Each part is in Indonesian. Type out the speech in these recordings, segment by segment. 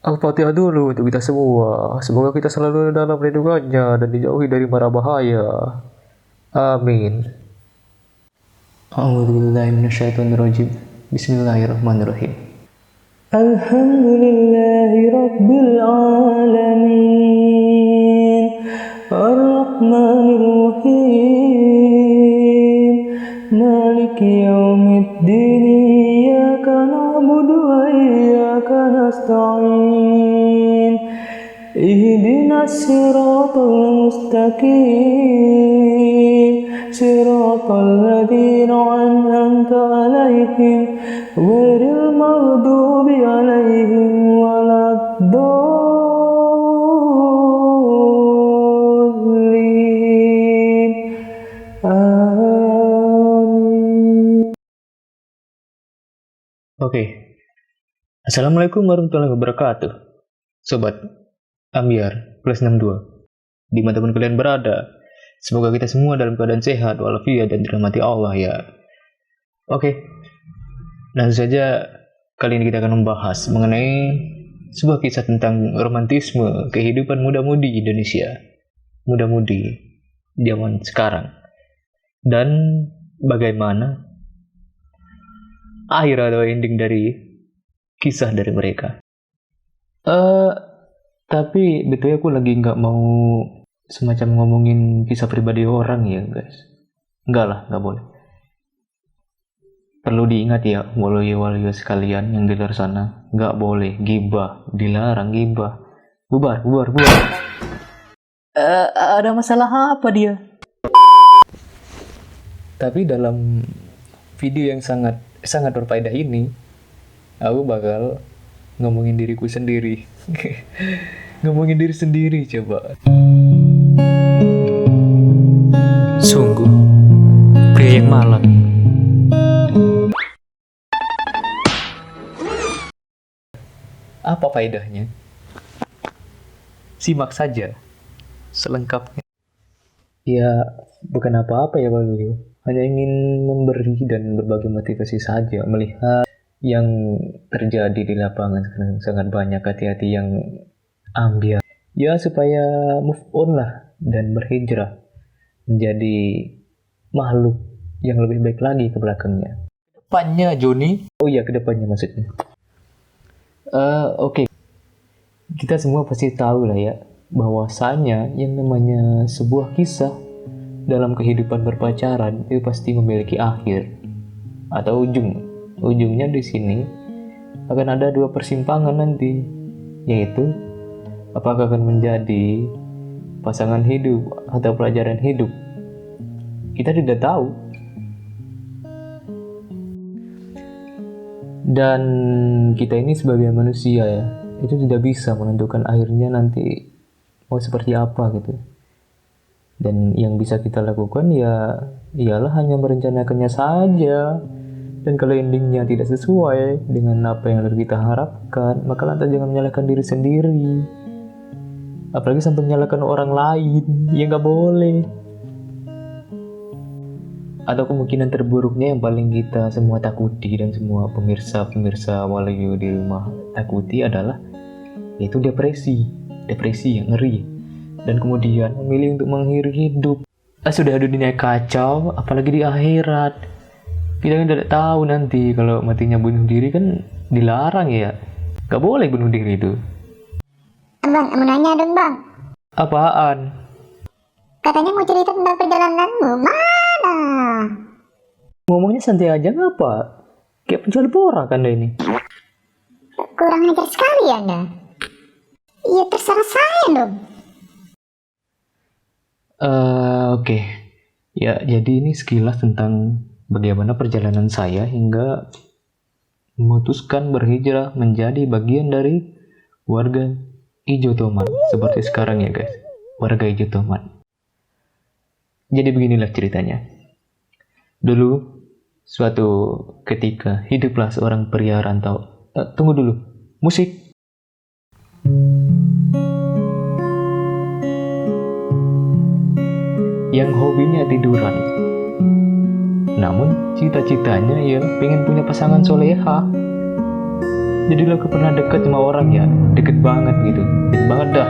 Al-Fatihah dulu untuk kita semua. Semoga kita selalu dalam lindungannya dan dijauhi dari mara bahaya. Amin. A'udzubillahiminasyaitonirrajim. Bismillahirrahmanirrahim. Alhamdulillahi Rabbil Alamin Ar-Rahmanir Rahim Maliki Yawmiddin Iyyaka na'budu wa iyyaka nasta'in Ihdinas siratal mustaqim Siratal ladzina an'amta 'alaihim ghairil maghdubi 'alaihim waladdallin. Amin. Oke. Assalamualaikum warahmatullahi wabarakatuh. Sobat Ambiar plus 62. Di mana teman kalian berada? Semoga kita semua dalam keadaan sehat, walafiat, dan dirahmati Allah ya. Oke. Langsung saja kali ini kita akan membahas mengenai sebuah kisah tentang romantisme kehidupan muda-mudi Indonesia. Muda-mudi zaman sekarang. Dan bagaimana akhir atau ending dari kisah dari mereka. Tapi betulnya aku lagi nggak mau semacam ngomongin kisah pribadi orang ya guys. Enggak lah, nggak boleh. Perlu diingat ya, walau sekalian yang di luar sana, nggak boleh gibah, dilarang gibah. Bubar. Ada masalah apa dia? Tapi dalam video yang sangat berfaedah ini, aku bakal ngomongin diriku sendiri. Ngomongin diri sendiri coba. Sungguh, pria yang malang. Apa faedahnya? Simak saja selengkapnya. Ya, bukan apa-apa ya Pak Lulio. Hanya ingin memberi dan berbagi motivasi saja. Melihat yang terjadi di lapangan sekarang sangat banyak hati-hati yang ambil. Ya, supaya move on lah dan berhijrah menjadi makhluk yang lebih baik lagi ke belakangnya. Depannya Joni? Oh iya, ke depannya maksudnya. Oke. Kita semua pasti tahu lah ya, bahwasanya yang namanya sebuah kisah dalam kehidupan berpacaran itu pasti memiliki akhir atau ujung. Ujungnya di sini akan ada dua persimpangan nanti, yaitu apakah akan menjadi pasangan hidup atau pelajaran hidup. Kita tidak tahu. Dan kita ini sebagai manusia ya, itu tidak bisa menentukan akhirnya nanti mau seperti apa gitu. Dan yang bisa kita lakukan ya ialah hanya merencanakannya saja. Dan kalau endingnya tidak sesuai dengan apa yang kita harapkan, maka lantas jangan menyalahkan diri sendiri. Apalagi sampai menyalahkan orang lain, ya nggak boleh. Atau kemungkinan terburuknya yang paling kita semua takuti dan semua pemirsa Walayu di rumah takuti adalah yaitu depresi yang ngeri, dan kemudian memilih untuk mengakhiri hidup. Sudah dunia kacau, apalagi di akhirat. Kita kan tidak tahu nanti kalau matinya bunuh diri kan dilarang ya, gak boleh bunuh diri itu. Bang, mau nanya dong bang. Apaan? Katanya mau cerita tentang perjalananmu, mana? Ngomongnya santai aja ngapa? Kayak penjual borak Anda ini. Kurang ajar sekali Anda. Ya terserah saya dong. Oke. Ya, jadi ini sekilas tentang bagaimana perjalanan saya hingga memutuskan berhijrah menjadi bagian dari warga Ijo Toman. Seperti sekarang ya guys, warga Ijo Toman. Jadi beginilah ceritanya. Dulu, suatu ketika hiduplah seorang pria rantau. Tunggu dulu, musik. Yang hobinya tiduran. Namun cita-citanya ia pengen punya pasangan soleha. Jadi lo pernah deket sama orang ya, deket banget gitu, deket banget dah.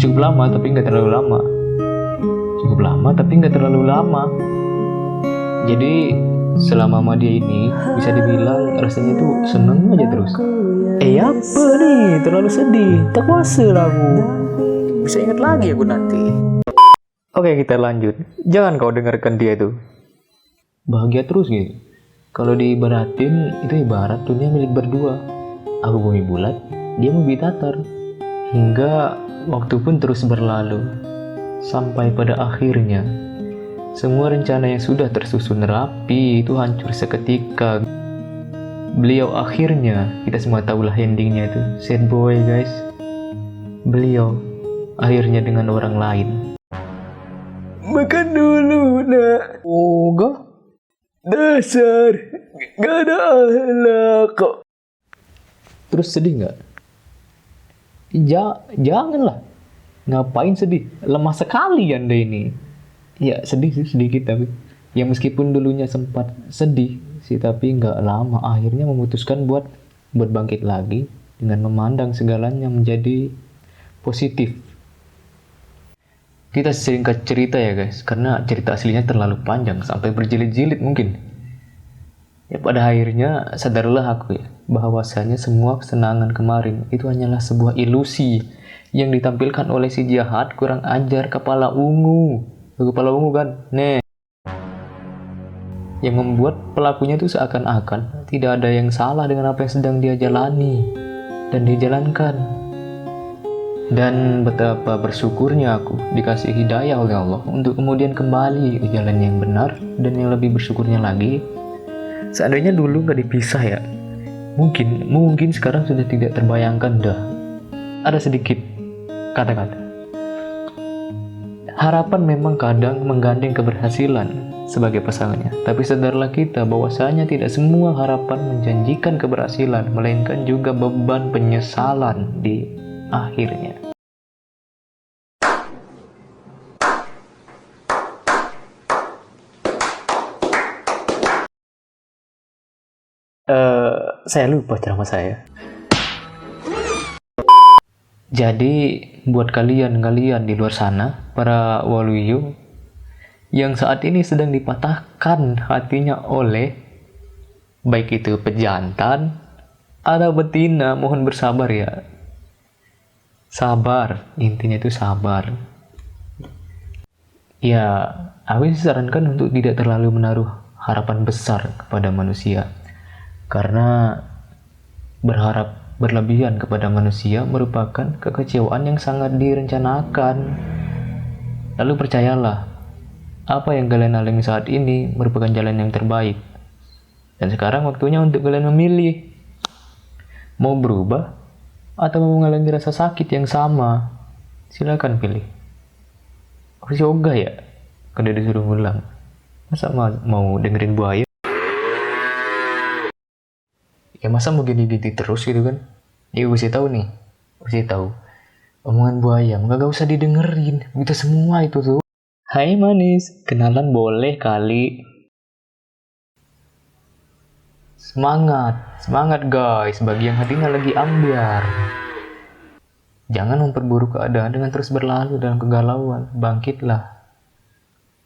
Cukup lama tapi nggak terlalu lama. Cukup lama tapi nggak terlalu lama. Jadi selama sama dia ini bisa dibilang rasanya tuh seneng aja terus. Apa nih, terlalu sedih, tak kuasa lah aku. Bisa ingat lagi aku nanti. Oke, kita lanjut. Jangan kau dengarkan dia tuh. Bahagia terus gitu. Kalau diibaratin, itu ibarat dunia milik berdua. Aku bumi bulat, dia bumi datar. Hingga waktu pun terus berlalu. Sampai pada akhirnya, semua rencana yang sudah tersusun rapi itu hancur seketika. Beliau akhirnya, kita semua tahulah endingnya itu. Sad boy guys. Beliau akhirnya dengan orang lain. Makan dulu nak. Oh gak? Dasar, gak ada akhlak kok. Terus sedih gak? Janganlah. Ngapain sedih? Lemah sekali anda ini. Ya sedih sih, sedikit tapi. Ya meskipun dulunya sempat sedih sih, tapi gak lama akhirnya memutuskan buat bangkit lagi dengan memandang segalanya menjadi positif. Kita singkat cerita ya guys, karena cerita aslinya terlalu panjang sampai berjilid-jilid mungkin. Ya pada akhirnya sadarlah aku ya, bahwasanya semua kesenangan kemarin itu hanyalah sebuah ilusi yang ditampilkan oleh si jahat kurang ajar kepala ungu. Kepala ungu kan, yang membuat pelakunya itu seakan-akan tidak ada yang salah dengan apa yang sedang dia jalani dan dia jalankan. Dan betapa bersyukurnya aku dikasih hidayah oleh Allah untuk kemudian kembali ke jalan yang benar. Dan yang lebih bersyukurnya lagi, seandainya dulu gak dipisah ya, mungkin sekarang sudah tidak terbayangkan dah. Ada sedikit kata-kata. Harapan memang kadang menggandeng keberhasilan sebagai pasangannya. Tapi sadarlah kita bahwasanya tidak semua harapan menjanjikan keberhasilan, melainkan juga beban penyesalan di akhirnya. Saya lupa ceramah saya. Jadi buat kalian di luar sana, para waluyu yang saat ini sedang dipatahkan hatinya oleh baik itu pejantan atau betina, mohon bersabar ya. Sabar, intinya itu sabar. Ya, aku sarankan untuk tidak terlalu menaruh harapan besar kepada manusia. Karena berharap berlebihan kepada manusia merupakan kekecewaan yang sangat direncanakan. Lalu percayalah, apa yang kalian alami saat ini merupakan jalan yang terbaik. Dan sekarang waktunya untuk kalian memilih. Mau berubah atau mau mengalami rasa sakit yang sama, silakan pilih. Aku sih ogah ya, kalau disuruh ngulang. Masa mau dengerin buaya? Ya masa mau gini-gini terus gitu kan? Ya gue sih tahu nih, omongan buaya, gak usah didengerin, gitu semua itu tuh. Hai manis, kenalan boleh kali. Semangat guys, bagi yang hatinya lagi ambiar. Jangan memperburuk keadaan dengan terus berlalu dalam kegalauan, bangkitlah.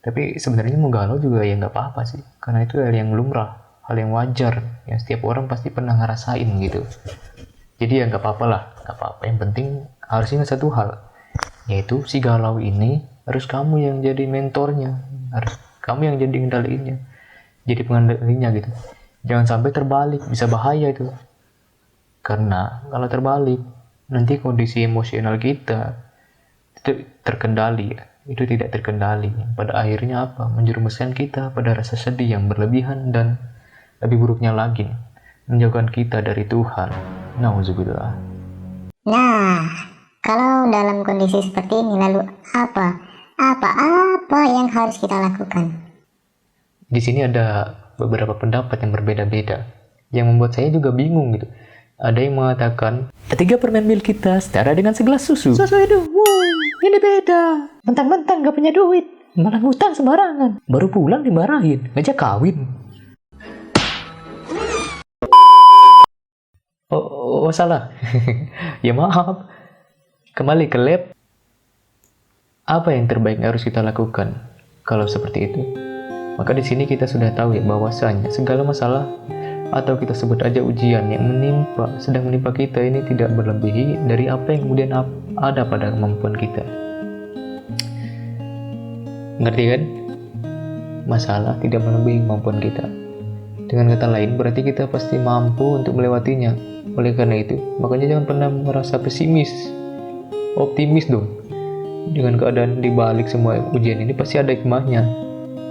Tapi sebenarnya mau galau juga ya nggak apa-apa sih, karena itu hal yang lumrah, hal yang wajar, yang setiap orang pasti pernah ngerasain gitu. Jadi ya nggak apa-apa lah, nggak apa-apa. Yang penting harus ingat satu hal, yaitu si galau ini harus kamu yang jadi mentornya, harus kamu yang jadi kendalinya, jadi pengendalinya gitu. Jangan sampai terbalik, bisa bahaya itu. Karena kalau terbalik, nanti kondisi emosional kita itu terkendali, itu tidak terkendali. Pada akhirnya apa? Menjerumuskan kita pada rasa sedih yang berlebihan dan lebih buruknya lagi, menjauhkan kita dari Tuhan. Nauzubillah. Nah, kalau dalam kondisi seperti ini lalu apa yang harus kita lakukan? Di sini ada beberapa pendapat yang berbeda-beda, yang membuat saya juga bingung gitu. Ada yang mengatakan 3 permen mil kita setara dengan segelas susu. Susu itu, ini beda. Mentang-mentang gak punya duit, malah ngutang sembarangan. Baru pulang dimarahin, ngajak kawin. Oh salah. Ya maaf. Kembali ke lab. Apa yang terbaik harus kita lakukan kalau seperti itu? Maka di sini kita sudah tahu ya bahwasanya segala masalah atau kita sebut aja ujian yang sedang menimpa kita ini tidak berlebihi dari apa yang kemudian ada pada kemampuan kita. Ngerti kan? Masalah tidak melebihi kemampuan kita. Dengan kata lain, berarti kita pasti mampu untuk melewatinya. Oleh karena itu, makanya jangan pernah merasa pesimis. Optimis dong. Dengan keadaan dibalik semua ujian ini pasti ada hikmahnya.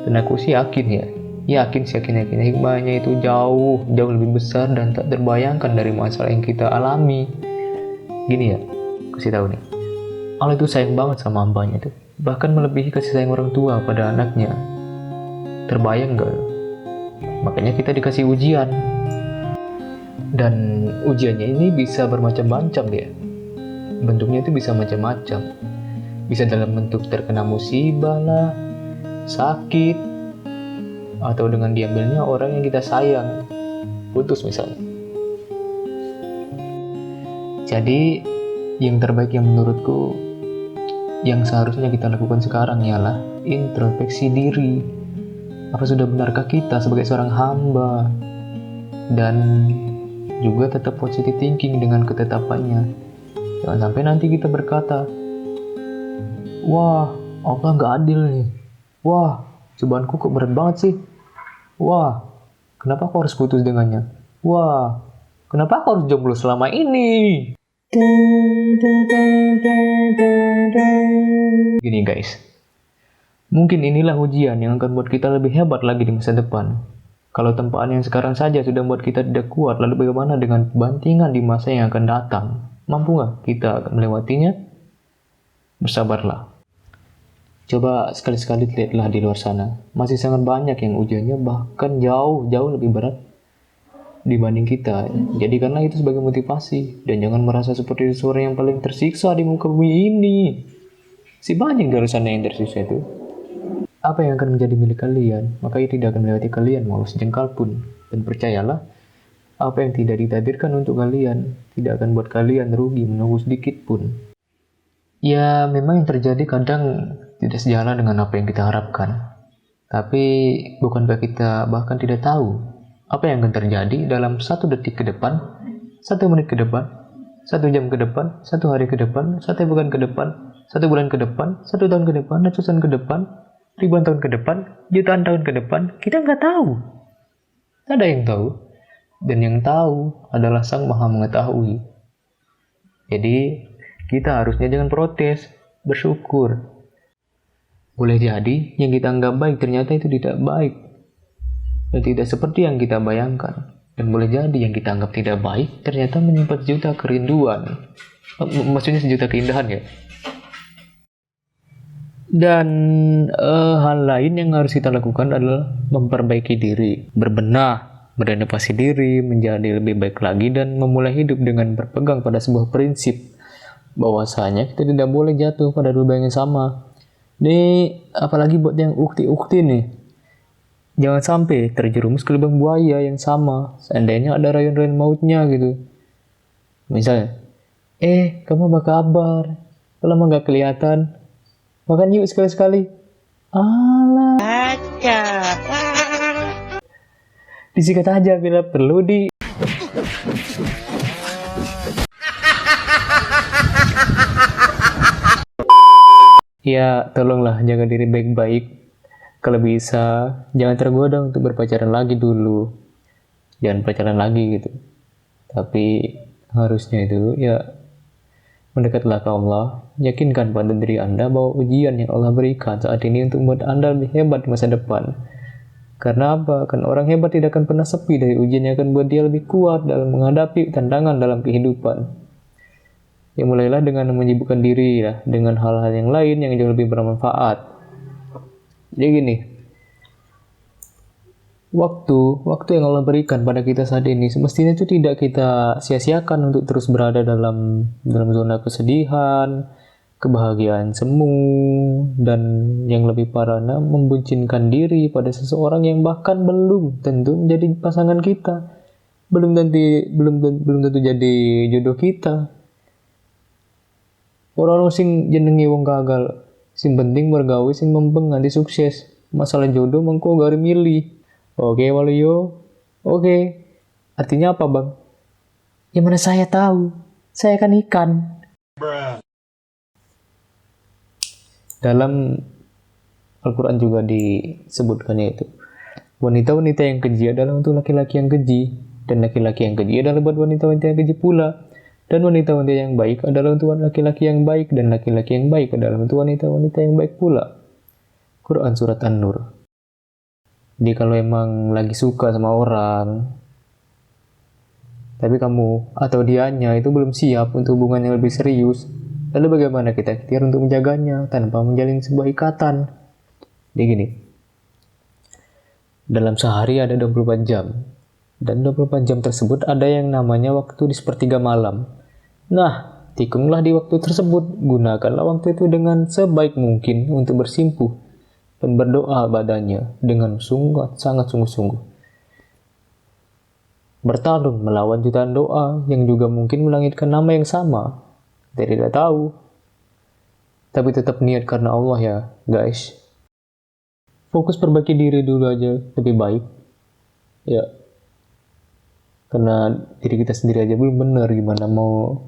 Dan aku sih yakin ya. Yakin hikmahnya itu jauh lebih besar dan tak terbayangkan dari masalah yang kita alami. Gini ya, kasih tahu nih. Allah itu sayang banget sama hambanya tuh. Bahkan melebihi kasih sayang orang tua pada anaknya. Terbayang gak? Makanya kita dikasih ujian. Dan ujiannya ini bisa bermacam-macam ya. Bentuknya itu bisa macam-macam. Bisa dalam bentuk terkena musibah lah, sakit, atau dengan diambilnya orang yang kita sayang, putus misalnya. Jadi yang terbaik yang menurutku yang seharusnya kita lakukan sekarang ialah introspeksi diri. Apa sudah benarkah kita sebagai seorang hamba? Dan juga tetap positive thinking dengan ketetapannya. Jangan sampai nanti kita berkata, wah Allah gak adil nih. Wah cobaanku kok berat banget sih. Wah kenapa aku harus putus dengannya. Wah kenapa aku harus jomblo selama ini. Gini guys, mungkin inilah ujian yang akan buat kita lebih hebat lagi di masa depan. Kalau tempaan yang sekarang saja sudah membuat kita tidak kuat, lalu bagaimana dengan bantingan di masa yang akan datang? Mampu nggak kita melewatinya? Bersabarlah. Coba sekali-sekali lihatlah di luar sana. Masih sangat banyak yang ujiannya bahkan jauh lebih berat dibanding kita. Jadikanlah itu sebagai motivasi. Dan jangan merasa seperti seorang yang paling tersiksa di muka bumi ini. Si banyak di luar sana yang tersiksa itu. Apa yang akan menjadi milik kalian, maka itu tidak akan melewati kalian walau sejengkal pun. Dan percayalah, apa yang tidak ditakdirkan untuk kalian tidak akan buat kalian rugi menunggu sedikit pun. Ya, memang yang terjadi kadang tidak sejalan dengan apa yang kita harapkan. Tapi bukankah kita bahkan tidak tahu apa yang akan terjadi dalam 1 detik ke depan, 1 menit ke depan, 1 jam ke depan, 1 hari ke depan, 1 bulan ke depan, 1 bulan ke depan, 1 tahun ke depan, ratusan ke depan, ribuan tahun ke depan, jutaan tahun ke depan. Kita nggak tahu. Tak ada yang tahu. Dan yang tahu adalah Sang Maha Mengetahui. Jadi kita harusnya jangan protes, bersyukur. Boleh jadi yang kita anggap baik ternyata itu tidak baik. Dan tidak seperti yang kita bayangkan. Dan boleh jadi yang kita anggap tidak baik ternyata menyimpan sejuta kerinduan. Maksudnya sejuta keindahan ya. Dan hal lain yang harus kita lakukan adalah memperbaiki diri, berbenah, merenovasi diri, menjadi lebih baik lagi, dan memulai hidup dengan berpegang pada sebuah prinsip bahwasanya kita tidak boleh jatuh pada lubang yang sama. Ini apalagi buat yang ukti-ukti nih, jangan sampai terjerumus ke lubang buaya yang sama. Seandainya ada rayon-rayon mautnya gitu. Misalnya, kamu apa kabar? Kok lama gak kelihatan? Makan yuk sekali-sekali. Alah. Disikat aja bila perlu di. Ya, tolonglah jaga diri baik-baik. Kalau bisa, jangan tergoda untuk berpacaran lagi dulu. Jangan pacaran lagi gitu. Tapi harusnya itu ya mendekatlah ke Allah, yakinkan pada diri Anda bahwa ujian yang Allah berikan saat ini untuk membuat Anda lebih hebat di masa depan. Karena apa? Karena orang hebat tidak akan pernah sepi dari ujian yang akan membuat dia lebih kuat dalam menghadapi tantangan dalam kehidupan. Ya mulailah dengan menyibukkan diri ya, dengan hal-hal yang lain yang jauh lebih bermanfaat. Jadi gini, waktu yang Allah berikan pada kita saat ini semestinya itu tidak kita sia-siakan untuk terus berada dalam zona kesedihan, kebahagiaan semu, dan yang lebih parahnya membucinkan diri pada seseorang yang bahkan belum tentu menjadi pasangan kita. belum tentu jadi jodoh kita. Orang sing jenenge wong gagal, sing penting bergawe sing mempeng nganti sukses. Masalah jodoh mengko gak milih. Oke, Waluyo. Oke. Artinya apa, Bang? Ya mana saya tahu. Saya kan ikan. Dalam Al-Quran juga disebutkannya itu. Wanita-wanita yang keji adalah untuk laki-laki yang keji. Dan laki-laki yang keji adalah buat wanita-wanita yang keji pula. Dan wanita-wanita yang baik adalah untuk laki-laki yang baik. Dan laki-laki yang baik adalah untuk wanita-wanita yang baik pula. Quran Surat An-Nur. Jadi kalau emang lagi suka sama orang, tapi kamu atau dianya itu belum siap untuk hubungan yang lebih serius, lalu bagaimana kita ikhtiar untuk menjaganya tanpa menjalin sebuah ikatan? Jadi gini, dalam sehari ada 24 jam, dan 24 jam tersebut ada yang namanya waktu di sepertiga malam. Nah, tikunglah di waktu tersebut, gunakanlah waktu itu dengan sebaik mungkin untuk bersimpuh dan berdoa padanya dengan sangat sungguh-sungguh. Bertarung melawan jutaan doa yang juga mungkin melangitkan nama yang sama. Tidak tahu. Tapi tetap niat karena Allah ya, guys. Fokus perbaiki diri dulu aja, lebih baik. Ya. Karena diri kita sendiri aja belum benar, gimana mau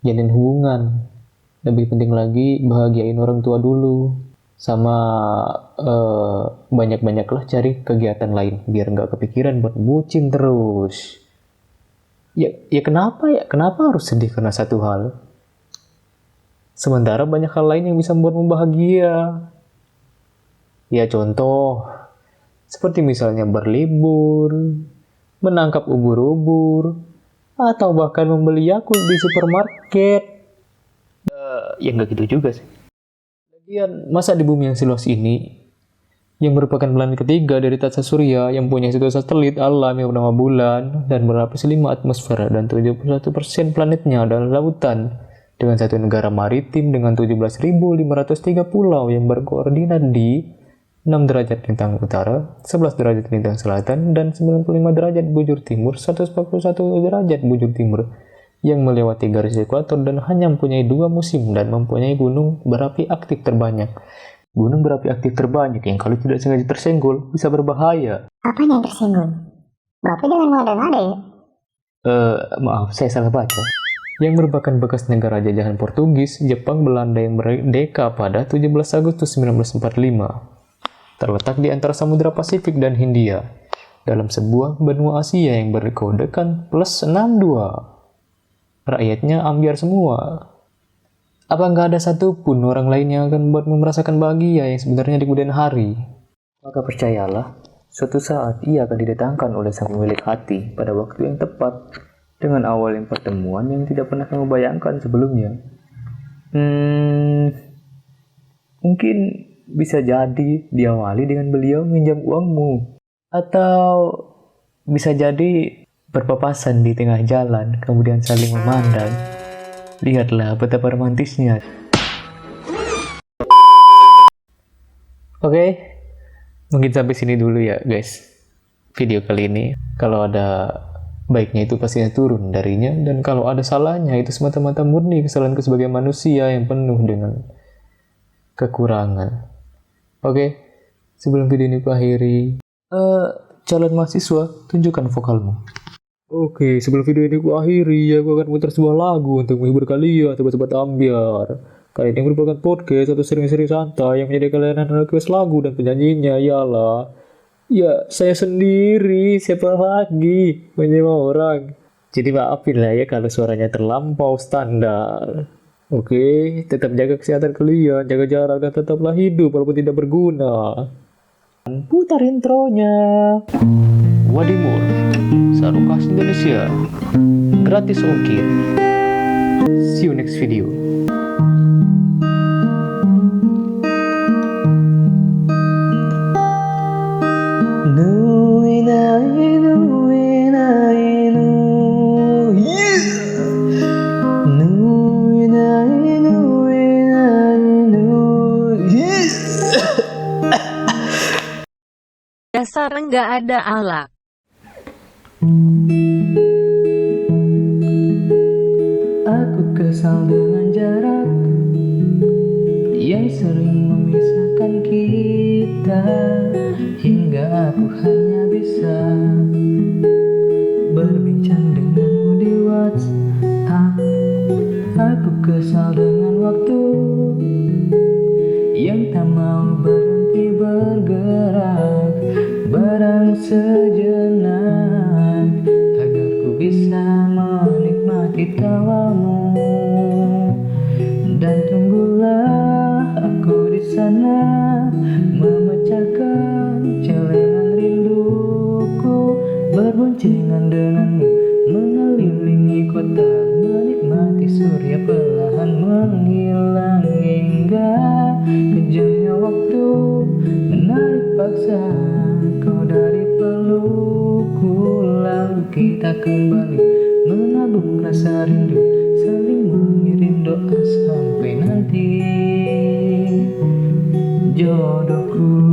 jalin hubungan. Lebih penting lagi bahagiain orang tua dulu. Sama banyak-banyaklah cari kegiatan lain biar nggak kepikiran buat bucin terus. Ya kenapa ya? Kenapa harus sedih karena satu hal? Sementara banyak hal lain yang bisa membuatmu bahagia. Ya contoh, seperti misalnya berlibur, menangkap ubur-ubur, atau bahkan membeli Yakult di supermarket. Ya nggak gitu juga sih. Lagian, masa di bumi yang seluas ini, yang merupakan planet ketiga dari tata surya, yang punya satu satelit alam yang bernama bulan, dan berlapis 5 atmosfer, dan 71% planetnya adalah lautan, dengan satu negara maritim dengan 17.503 pulau yang berkoordinat di 6 derajat lintang utara, 11 derajat lintang selatan, dan 95 derajat bujur timur, 141 derajat bujur timur, yang melewati garis ekuator dan hanya mempunyai 2 musim dan mempunyai gunung berapi aktif terbanyak. Gunung berapi aktif terbanyak yang kalau tidak sengaja tersenggol bisa berbahaya. Apa yang tersenggol? Bapak jangan ngada-ngada ya? Maaf, saya salah baca. Yang merupakan bekas negara jajahan Portugis, Jepang, Belanda yang merdeka pada 17 Agustus 1945. Terletak di antara Samudra Pasifik dan Hindia, dalam sebuah benua Asia yang berkodekan +62. Rakyatnya ambiar semua. Apa nggak ada satupun orang lain yang akan membuatmu merasakan bahagia yang sebenarnya di kemudian hari? Maka percayalah, suatu saat ia akan didatangkan oleh sang pemilik hati pada waktu yang tepat, dengan awal yang pertemuan yang tidak pernah kamu bayangkan sebelumnya. Mungkin bisa jadi diawali dengan beliau minjam uangmu. Atau bisa jadi berpapasan di tengah jalan, kemudian saling memandang. Lihatlah betapa romantisnya. Oke, mungkin sampai sini dulu ya guys. Video kali ini, kalau ada baiknya itu pastinya turun darinya, dan kalau ada salahnya itu semata-mata murni kesalahanku sebagai manusia yang penuh dengan kekurangan. Oke, sebelum video ini kuakhiri, calon mahasiswa, tunjukkan vokalmu. Oke, sebelum video ini kuakhiri, aku akan putar sebuah lagu untuk menghibur kalian, sobat-sobat ambiar. Kali ini merupakan podcast atau sering-sering santai yang menyediakan layanan request lagu dan penyanyinya ialah, ya saya sendiri, siapa lagi menyewa orang. Jadi maafin lah ya kalau suaranya terlampau standar. Oke, tetap jaga kesehatan kalian, jaga jarak, dan tetaplah hidup walaupun tidak berguna. Putar intronya. Wadimur, sarung khas Indonesia, gratis ongkir. See you next video. Dasar nggak ada alak. Aku kesal dengan jarak yang sering memisahkan kita, hingga aku hanya bisa berbincang denganmu di WhatsApp. Aku kesal dengan waktu yang tak mau berhenti bergerak, barang sejenak agar ku bisa menikmati tawamu. Dan tunggulah aku di sana, memecahkan celengan rinduku, berboncengan denganmu, mengelilingi kota, menikmati surya perlahan menghilang, hingga kejamnya waktu menarik paksa kau dari pelukku. Lalu kita kembali menabung rasa rindu, saling mengirim doa sampai nanti jodohku.